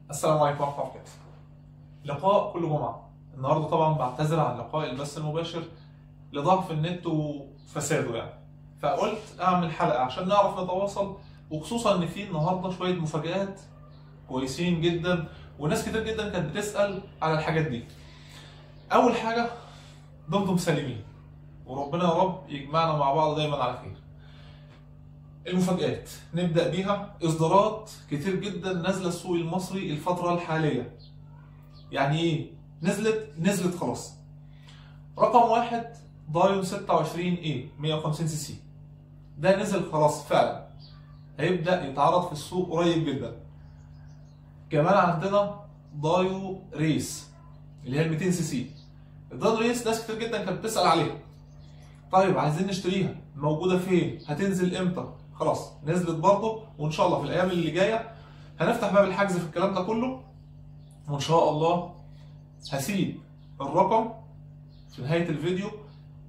السلام عليكم ورحمة الله وبركاته. لقاء كل جمعة. النهارده طبعا بعتذر عن لقاء البث المباشر لضعف النت وفساده يعني. فقلت اعمل حلقة عشان نعرف نتواصل، وخصوصا ان في النهارده شوية مفاجآت كويسين جدا، وناس كتير جدا كانت بتسأل على الحاجات دي. أول حاجة، دمتم سالمين، وربنا يا رب يجمعنا مع بعض دايما على خير. المفاجآت نبدأ بيها. إصدارات كتير جدا نازلة السوق المصري الفترة الحالية. يعني إيه؟ نزلت خلاص. رقم واحد، دايون 26A 150 سي سي. ده نزل خلاص فعلا، هيبدأ يتعرض في السوق قريب جدا. كمان عندنا دايو ريس اللي هي 200 سي سي. الدايو ريس ناس كتير جدا كانت بتسأل عليها. طيب عايزين نشتريها، موجودة فين؟ هتنزل امتى؟ خلاص نزلت برضه، وان شاء الله في الايام اللي جايه هنفتح باب الحجز في الكلام ده كله. وان شاء الله هسيب الرقم في نهايه الفيديو،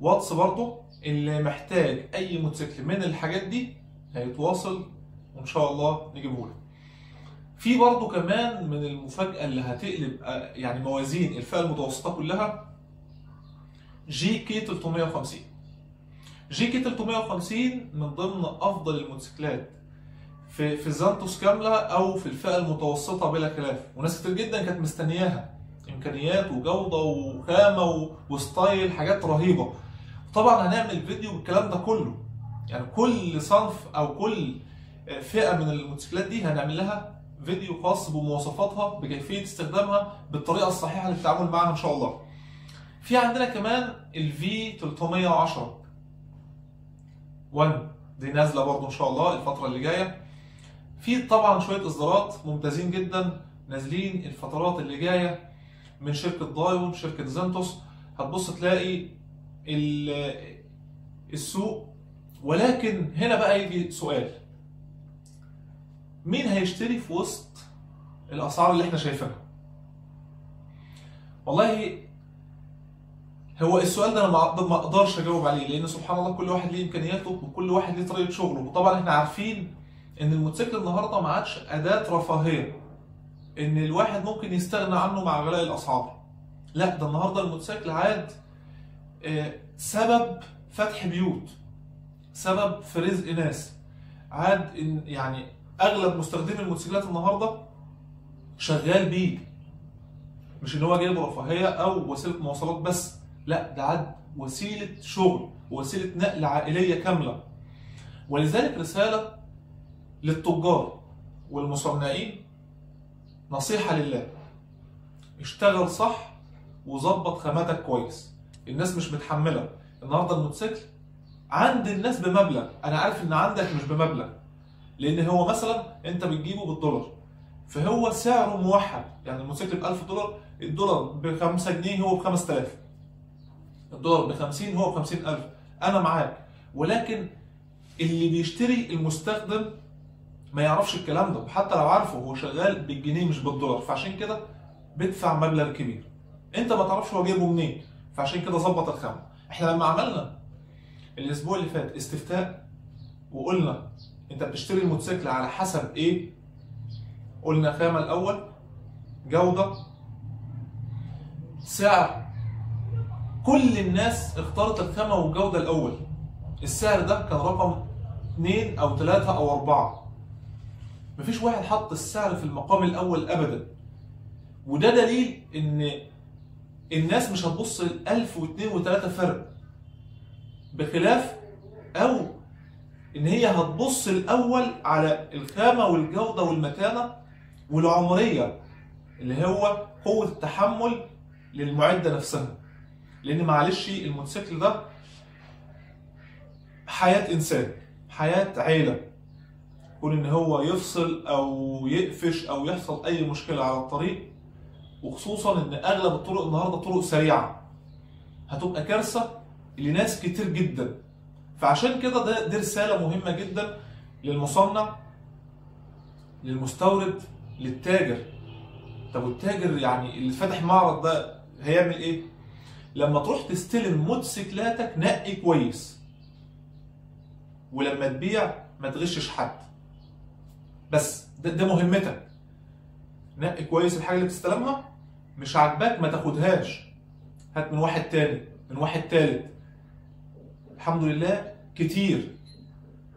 واتس برضه، اللي محتاج اي موتوسيكل من الحاجات دي هيتواصل وان شاء الله نجيبه له. في برضه كمان من المفاجاه اللي هتقلب يعني موازين الفئه المتوسطه كلها، جي كي 350. جي كي 350 من ضمن افضل الموتوسيكلات في زانتوس كامله او في الفئه المتوسطه بلا خلاف، وناس كتير جدا كانت مستنياها. امكانيات وجوده وخامه وستايل، حاجات رهيبه. طبعا هنعمل فيديو بالكلام ده كله، يعني كل صنف او كل فئه من الموتوسيكلات دي هنعمل لها فيديو خاص بمواصفاتها، بكيفيه استخدامها، بالطريقه الصحيحه للتعامل معها ان شاء الله. في عندنا كمان الفي 310 1، دي نازله برضه ان شاء الله الفتره اللي جايه. في طبعا شويه اصدارات ممتازين جدا نازلين الفترات اللي جايه من شركه دايون، شركه زانتوس. هتبص تلاقي السوق. ولكن هنا بقى يجي سؤال، مين هيشتري في وسط الاسعار اللي احنا شايفينها؟ والله هو السؤال ده انا ما اقدرش اجاوب عليه، لان سبحان الله كل واحد ليه امكانياته وكل واحد ليه طريقه شغله. وطبعا احنا عارفين ان الموتوسيكل النهارده ما عادش اداه رفاهيه ان الواحد ممكن يستغنى عنه مع غلاء الاسعار. لا، ده النهارده الموتوسيكل عاد سبب فتح بيوت، سبب في رزق ناس. عاد يعني اغلب مستخدمي الموتوسيكلات النهارده شغال بيه، مش ان هو جايب رفاهيه او وسيله مواصلات بس، لا ده عاد وسيله شغل ووسيله نقل عائليه كامله. ولذلك رساله للتجار والمصنعين، نصيحه لله، اشتغل صح وظبط خاماتك كويس. الناس مش متحمله النهارده الموتوسيكل عند الناس بمبلغ. انا عارف ان عندك مش بمبلغ، لان هو مثلا انت بتجيبه بالدولار، فهو سعره موحد. يعني الموتوسيكل ب 1000 دولار، الدولار ب 5 جنيه هو ب 5000، الدولار ب 50 هو ب 50000. انا معاك، ولكن اللي بيشتري المستخدم ما يعرفش الكلام ده، وحتى لو عارفه هو شغال بالجنيه مش بالدولار، فعشان كده بيدفع مبلغ كبير. انت ما تعرفش هو جايبه منين، فعشان كده ظبط الخامه. احنا لما عملنا الاسبوع اللي فات استفتاء وقلنا انت بتشتري الموتوسيكل على حسب ايه، قلنا خامه الاول، جوده، سعر. كل الناس اختارت الخامه والجوده الاول. السعر ده كان رقم 2 او 3 او 4، مفيش واحد حط السعر في المقام الاول ابدا. وده دليل ان الناس مش هتبص ل 1000 و2 و3 فرق، بخلاف او ان هي هتبص الاول على الخامه والجوده والمتانه والعمريه، اللي هو قوه التحمل للمعده نفسها. لان معلش الموتوسيكل ده حياه انسان، حياه عيله. كون ان هو يفصل او يقفش او يحصل اي مشكله على الطريق، وخصوصا ان اغلب الطرق النهارده طرق سريعه، هتبقى كارثه لناس كتير جدا. فعشان كده دي رساله مهمه جدا للمصنع، للمستورد، للتاجر. طب والتاجر يعني اللي فاتح معرض ده هيعمل ايه؟ لما تروح تستلم موتوسيكلاتك نقي كويس، ولما تبيع ما تغشش حد. بس ده مهمتك. نقي كويس الحاجه اللي بتستلمها، مش عاجباك ما تاخدهاش، هات من واحد تاني، من واحد تالت. الحمد لله كتير.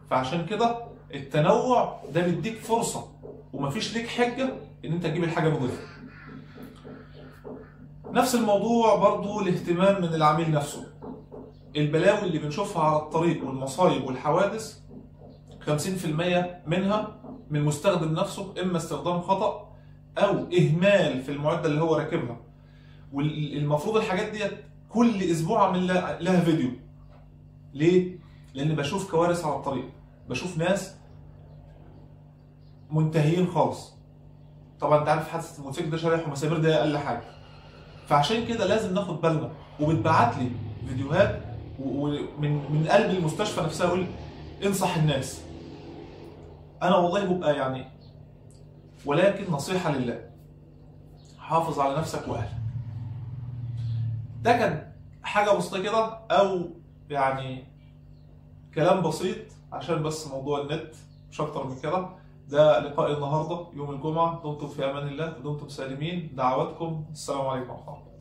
فعشان كده التنوع ده بيديك فرصه، ومفيش ليك حجه ان انت تجيب الحاجه نظيفه. نفس الموضوع برضو الاهتمام من العميل نفسه. البلاوي اللي بنشوفها على الطريق والمصايب والحوادث 50% منها من المستخدم نفسه، اما استخدام خطأ او اهمال في المعدة اللي هو راكبها. والمفروض الحاجات ديت كل اسبوع اعمل لها فيديو. ليه؟ لان بشوف كوارث على الطريق، بشوف ناس منتهيين خالص. طبعا انت عارف حادثة الموتوسيكل ده شرايح ومسامير ده اقل حاجة. فعشان كده لازم ناخد بالنا، وبتبعت لي فيديوهات ومن قلب المستشفى نفسها اقول انصح الناس. انا والله ببقى يعني، ولكن نصيحة لله، حافظ على نفسك واهلك. ده كان حاجة بسيطة كده، او يعني كلام بسيط عشان بس موضوع النت، مش اكتر من كده. ده لقاء النهارده يوم الجمعة. دمتم في امان الله ودمتم سالمين. دعواتكم. السلام عليكم ورحمة الله.